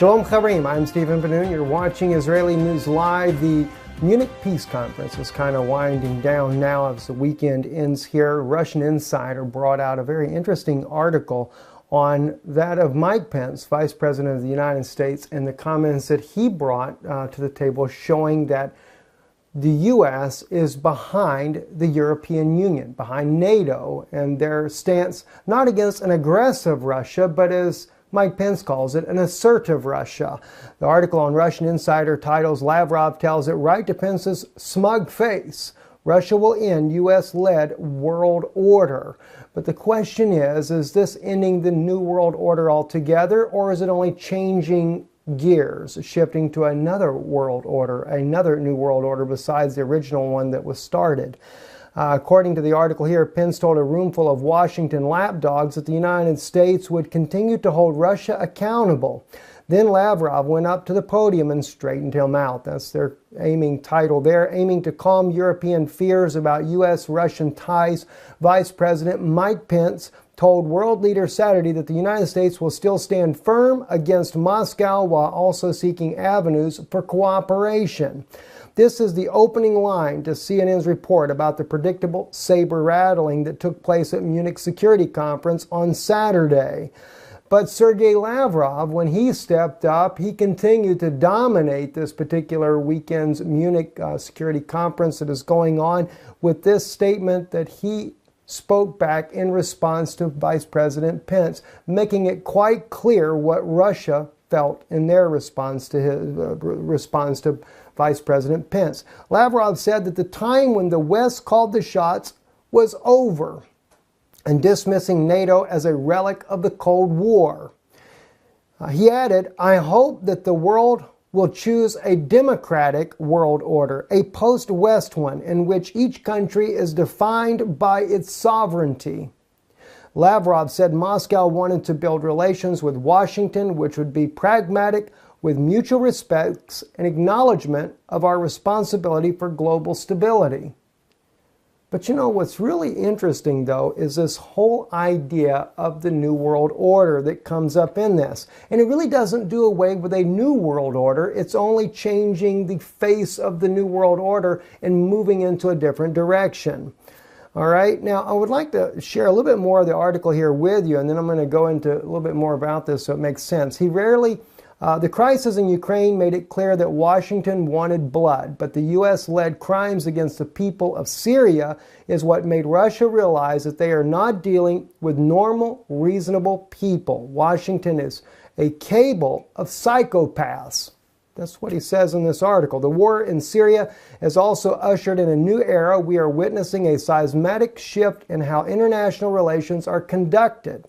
Shalom Chaverim, I'm Stephen Ben-Nun. You're watching Israeli News Live. The Munich Peace Conference is kind of winding down now as the weekend ends here. Russian Insider brought out a very interesting article on that of Mike Pence, Vice President of the United States, and the comments that he brought to the table showing that the U.S. is behind the European Union, behind NATO, and their stance not against an aggressive Russia, but as Mike Pence calls it, an assertive Russia. The article on Russian Insider titles, Lavrov tells it right to Pence's smug face, Russia will end U.S.-led world order. But the question is this ending the new world order altogether, or is it only changing gears, shifting to another world order, another new world order besides the original one that was started? According to the article here, Pence told a room full of Washington lapdogs that the United States would continue to hold Russia accountable. Then Lavrov went up to the podium and straightened him out. That's their aiming title there, aiming to calm European fears about U.S.-Russian ties. Vice President Mike Pence told world leaders Saturday that the United States will still stand firm against Moscow while also seeking avenues for cooperation. This is the opening line to CNN's report about the predictable saber rattling that took place at Munich Security Conference on Saturday. But Sergei Lavrov, when he stepped up, he continued to dominate this particular weekend's Munich Security Conference that is going on with this statement that he spoke back in response to Vice President Pence, making it quite clear what Russia felt in their response to Vice President Pence. Lavrov said that the time when the West called the shots was over, and dismissing NATO as a relic of the Cold War. He added, I hope that the world will choose a democratic world order, a post-West one, in which each country is defined by its sovereignty. Lavrov said Moscow wanted to build relations with Washington, which would be pragmatic, with mutual respect and acknowledgement of our responsibility for global stability. But you know, what's really interesting, though, is this whole idea of the New World Order that comes up in this. And it really doesn't do away with a New World Order. It's only changing the face of the New World Order and moving into a different direction. All right, now I would like to share a little bit more of the article here with you, and then I'm going to go into a little bit more about this so it makes sense. The crisis in Ukraine made it clear that Washington wanted blood, but the U.S.-led crimes against the people of Syria is what made Russia realize that they are not dealing with normal, reasonable people. Washington is a cable of psychopaths. That's what he says in this article. The war in Syria has also ushered in a new era. We are witnessing a seismic shift in how international relations are conducted.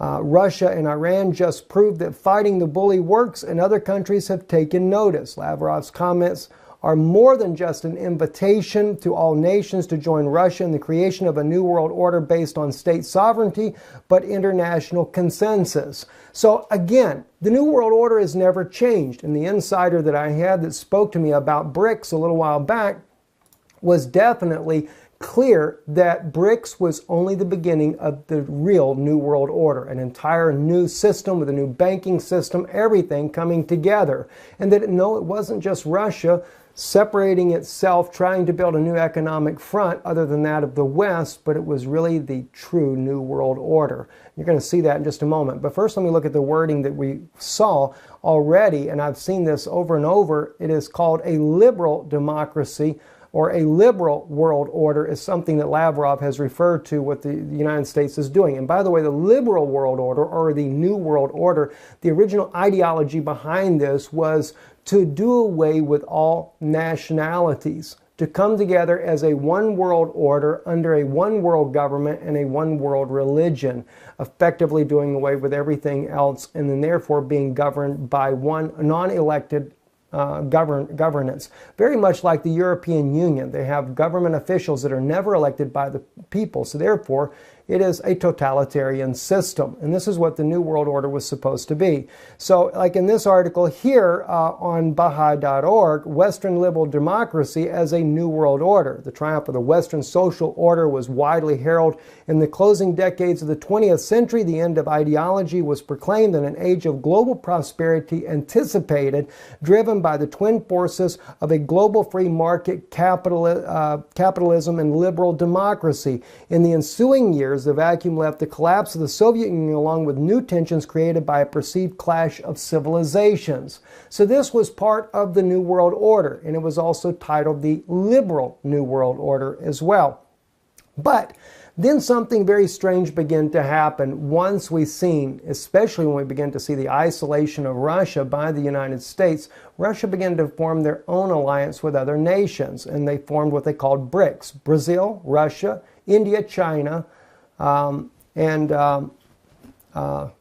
Russia and Iran just proved that fighting the bully works, and other countries have taken notice. Lavrov's comments are more than just an invitation to all nations to join Russia in the creation of a new world order based on state sovereignty, but international consensus. So again, the new world order has never changed. And the insider that I had that spoke to me about BRICS a little while back was definitely clear that BRICS was only the beginning of the real New World Order, an entire new system with a new banking system, everything coming together. And that, no, it wasn't just Russia separating itself, trying to build a new economic front other than that of the West, but it was really the true New World Order. You're going to see that in just a moment. But first, let me look at the wording that we saw already, and I've seen this over and over. It is called a liberal democracy, or a liberal world order, is something that Lavrov has referred to what the United States is doing. And by the way, the liberal world order, or the New World Order, the original ideology behind this was to do away with all nationalities, to come together as a one world order under a one world government and a one world religion, effectively doing away with everything else, and then therefore being governed by one non-elected governance. Very much like the European Union. They have government officials that are never elected by the people. So therefore, It is a totalitarian system, and this is what the New World Order was supposed to be. So, like in this article here on Baha'i.org, Western liberal democracy as a New World Order. The triumph of the Western social order was widely heralded in the closing decades of the 20th century. The end of ideology was proclaimed, and an age of global prosperity anticipated, driven by the twin forces of a global free market, capitalism, and liberal democracy. In the ensuing years, the vacuum left the collapse of the Soviet Union along with new tensions created by a perceived clash of civilizations. So this was part of the New World Order, and it was also titled the Liberal New World Order as well. But then something very strange began to happen once we seen, especially when we began to see the isolation of Russia by the United States. Russia began to form their own alliance with other nations, and they formed what they called BRICS: Brazil, Russia, India, China,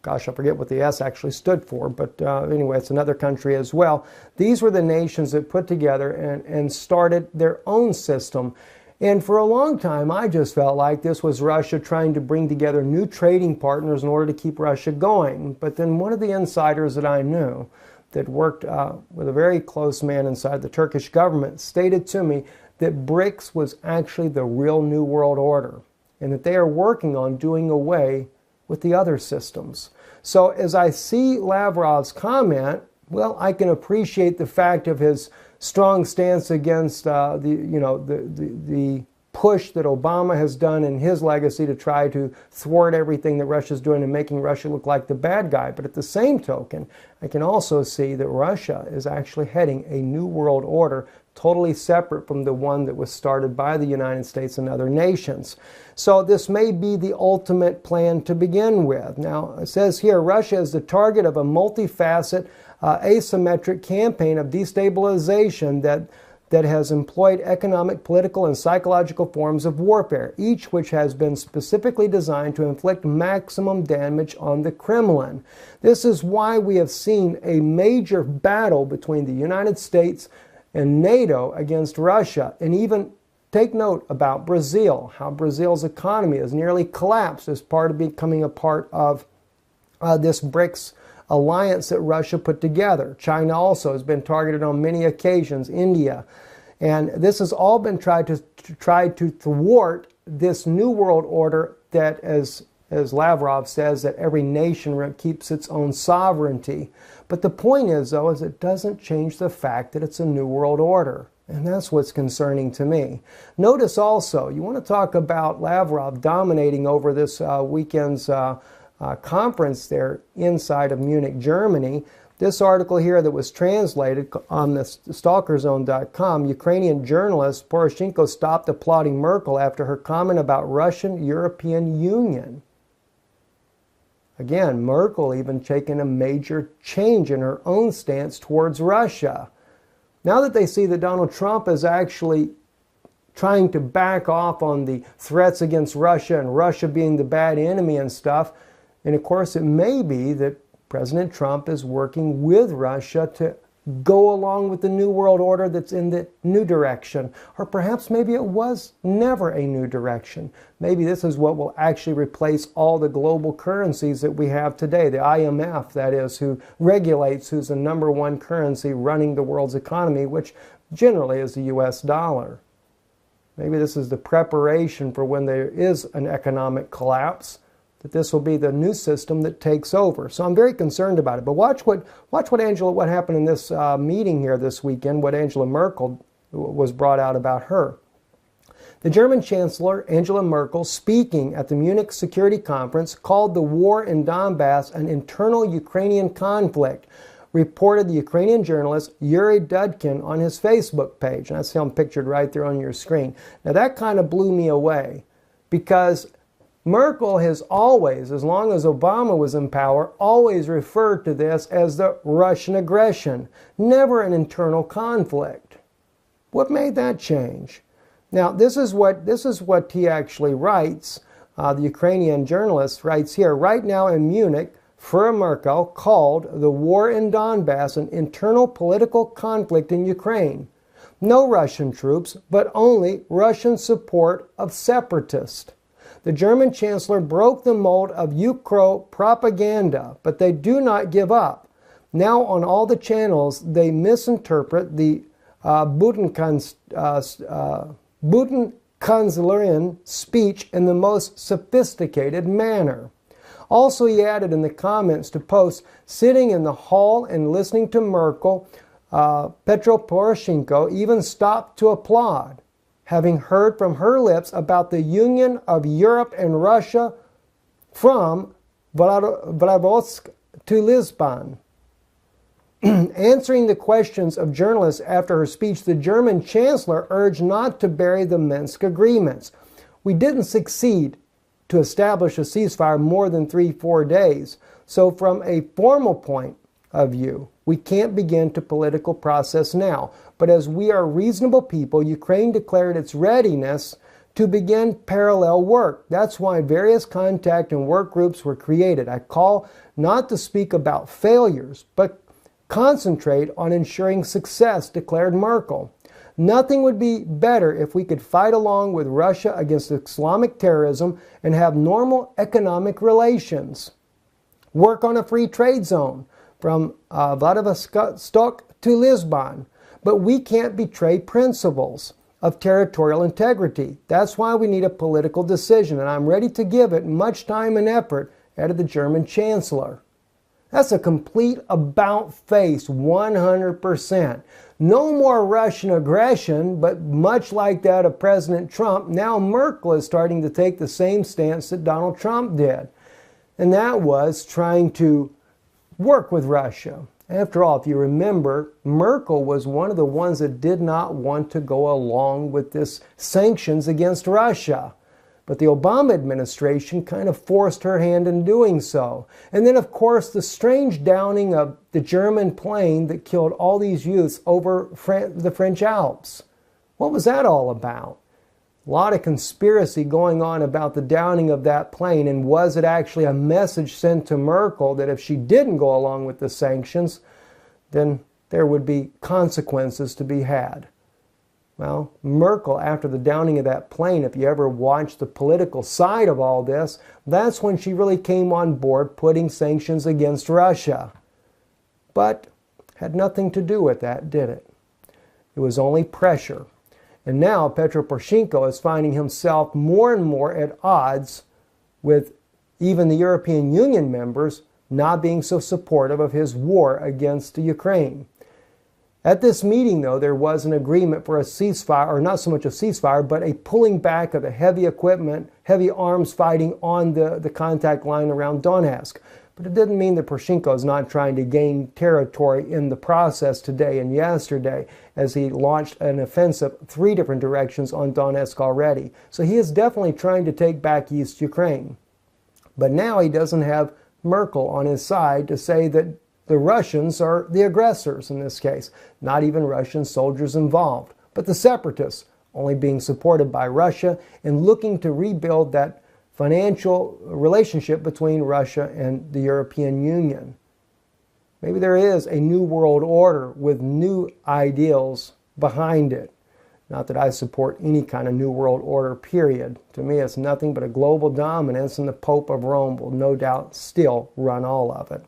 gosh, I forget what the S actually stood for, but anyway, it's another country as well. These were the nations that put together and started their own system. And for a long time, I just felt like this was Russia trying to bring together new trading partners in order to keep Russia going. But then one of the insiders that I knew that worked with a very close man inside the Turkish government stated to me that BRICS was actually the real New World Order, and that they are working on doing away with the other systems. So as I see Lavrov's comment, well, I can appreciate the fact of his strong stance against the push that Obama has done in his legacy to try to thwart everything that Russia's doing and making Russia look like the bad guy. But at the same token, I can also see that Russia is actually heading a new world order totally separate from the one that was started by the United States and other nations. So this may be the ultimate plan to begin with. Now, it says here, Russia is the target of a multifaceted, asymmetric campaign of destabilization that has employed economic, political, and psychological forms of warfare, each which has been specifically designed to inflict maximum damage on the Kremlin. This is why we have seen a major battle between the United States and NATO against Russia. And even take note about Brazil, how Brazil's economy has nearly collapsed as part of becoming a part of this BRICS alliance that Russia put together. China also has been targeted on many occasions, India. And this has all been tried to thwart this new world order that, as Lavrov says, that every nation keeps its own sovereignty. But the point is, though, is it doesn't change the fact that it's a new world order. And that's what's concerning to me. Notice also, you want to talk about Lavrov dominating over this weekend's conference there inside of Munich, Germany. This article here that was translated on the stalkerzone.com, Ukrainian journalist Poroshenko stopped applauding Merkel after her comment about Russian-European Union. Again, Merkel even taking a major change in her own stance towards Russia. Now that they see that Donald Trump is actually trying to back off on the threats against Russia and Russia being the bad enemy and stuff, and of course it may be that President Trump is working with Russia to go along with the new world order that's in the new direction. Or perhaps maybe it was never a new direction. Maybe this is what will actually replace all the global currencies that we have today. The IMF, that is, who regulates who's the #1 currency running the world's economy, which generally is the US dollar. Maybe this is the preparation for when there is an economic collapse, that this will be the new system that takes over. So I'm very concerned about it. But watch what happened in this meeting here this weekend, what Angela Merkel was brought out about her. The German Chancellor, Angela Merkel, speaking at the Munich Security Conference, called the war in Donbass an internal Ukrainian conflict, reported the Ukrainian journalist Yuri Dudkin on his Facebook page. And that's him pictured right there on your screen. Now that kind of blew me away, because Merkel has always, as long as Obama was in power, always referred to this as the Russian aggression, never an internal conflict. What made that change? Now, this is what he actually writes. The Ukrainian journalist writes here, right now in Munich, Frau Merkel called the war in Donbass an internal political conflict in Ukraine. No Russian troops, but only Russian support of separatists. The German chancellor broke the mold of Ukro propaganda, but they do not give up. Now on all the channels, they misinterpret the Bundeskanzlerin speech in the most sophisticated manner. Also, he added in the comments to posts, sitting in the hall and listening to Merkel, Petro Poroshenko even stopped to applaud, having heard from her lips about the union of Europe and Russia from Vladivostok to Lisbon. Answering the questions of journalists after her speech, the German chancellor urged not to bury the Minsk agreements. We didn't succeed to establish a ceasefire more than 3-4 days. So from a formal point of view, we can't begin to political process now. But as we are reasonable people, Ukraine declared its readiness to begin parallel work. That's why various contact and work groups were created. I call not to speak about failures, but concentrate on ensuring success, declared Merkel. Nothing would be better if we could fight along with Russia against Islamic terrorism and have normal economic relations. Work on a free trade zone from Vladivostok to Lisbon. But we can't betray principles of territorial integrity. That's why we need a political decision, and I'm ready to give it much time and effort, added the German chancellor. That's a complete about-face, 100%. No more Russian aggression, but much like that of President Trump, now Merkel is starting to take the same stance that Donald Trump did. And that was trying to work with Russia. After all, if you remember, Merkel was one of the ones that did not want to go along with this sanctions against Russia. But the Obama administration kind of forced her hand in doing so. And then, of course, the strange downing of the German plane that killed all these youths over the French Alps. What was that all about? A lot of conspiracy going on about the downing of that plane, and was it actually a message sent to Merkel that if she didn't go along with the sanctions, then there would be consequences to be had? Well, Merkel, after the downing of that plane, if you ever watched the political side of all this, that's when she really came on board putting sanctions against Russia. But had nothing to do with that, did it? It was only pressure. And now Petro Poroshenko is finding himself more and more at odds with even the European Union members not being so supportive of his war against Ukraine. At this meeting, though, there was an agreement for a ceasefire, or not so much a ceasefire, but a pulling back of the heavy equipment, heavy arms fighting on the contact line around Donetsk. But it didn't mean that Poroshenko is not trying to gain territory in the process today and yesterday, as he launched an offensive 3 different directions on Donetsk already. So he is definitely trying to take back East Ukraine. But now he doesn't have Merkel on his side to say that the Russians are the aggressors in this case. Not even Russian soldiers involved, but the separatists only being supported by Russia and looking to rebuild that financial relationship between Russia and the European Union. Maybe there is a new world order with new ideals behind it. Not that I support any kind of new world order, period. To me, it's nothing but a global dominance, and the Pope of Rome will no doubt still run all of it.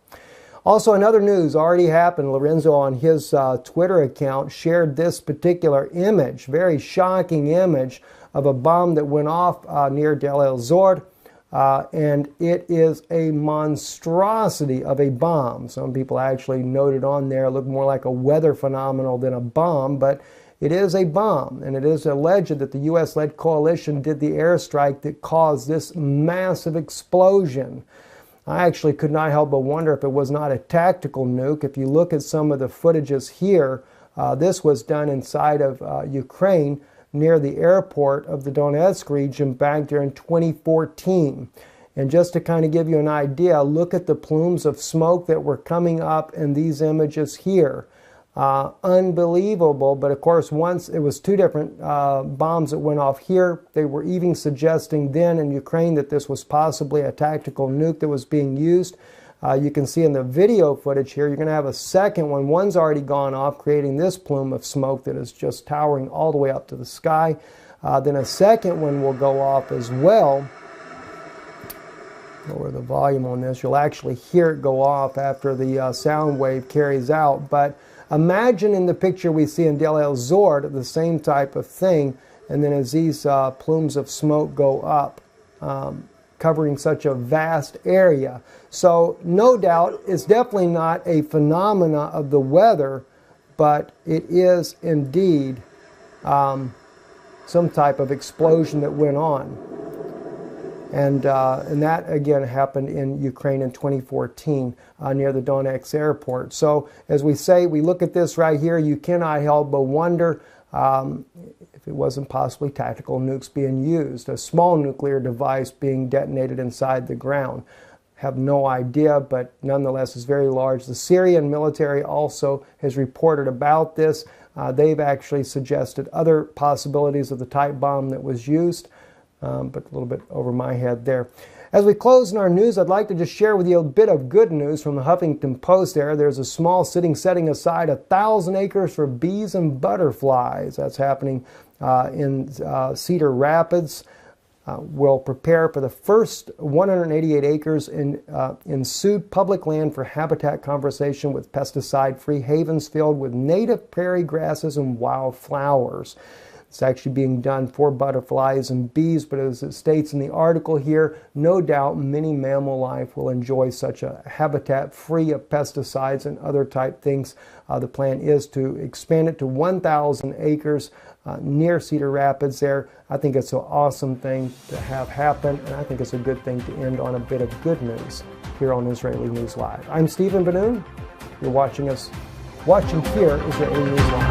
Also, another news already happened. Lorenzo on his Twitter account shared this particular image, very shocking image of a bomb that went off near Deir el-Zor, and it is a monstrosity of a bomb. Some people actually noted on there it looked more like a weather phenomenon than a bomb, but it is a bomb, and it is alleged that the U.S.-led coalition did the airstrike that caused this massive explosion. I actually could not help but wonder if it was not a tactical nuke. If you look at some of the footages here, this was done inside of Ukraine near the airport of the Donetsk region back there in 2014. And just to kind of give you an idea, look at the plumes of smoke that were coming up in these images here. Unbelievable, but of course once it was 2 different bombs that went off here. They were even suggesting then in Ukraine that this was possibly a tactical nuke that was being used. You can see in the video footage here, you're going to have a second one. One's already gone off, creating this plume of smoke that is just towering all the way up to the sky. Then a second one will go off as well. lower the volume on this. You'll actually hear it go off after the sound wave carries out. But imagine in the picture we see in Deir el-Zor the same type of thing, and then as these plumes of smoke go up, covering such a vast area. So no doubt it's definitely not a phenomena of the weather, but it is indeed some type of explosion that went on. And that, again, happened in Ukraine in 2014 near the Donetsk airport. So as we say, we look at this right here, you cannot help but wonder if it wasn't possibly tactical nukes being used, a small nuclear device being detonated inside the ground. Have no idea, but nonetheless is very large. The Syrian military also has reported about this. They've actually suggested other possibilities of the type bomb that was used. But a little bit over my head there. As we close in our news, I'd like to just share with you a bit of good news from the Huffington Post there. There's a small city setting aside 1,000 acres for bees and butterflies. That's happening in Cedar Rapids. Will prepare for the first 188 acres in ensued public land for habitat conservation with pesticide-free havens filled with native prairie grasses and wildflowers. It's actually being done for butterflies and bees, but as it states in the article here, no doubt many mammal life will enjoy such a habitat free of pesticides and other type things. The plan is to expand it to 1,000 acres near Cedar Rapids there. I think it's an awesome thing to have happen, and I think it's a good thing to end on a bit of good news here on Israeli News Live. I'm Stephen Ben-Nun. You're watching here, Israeli News Live.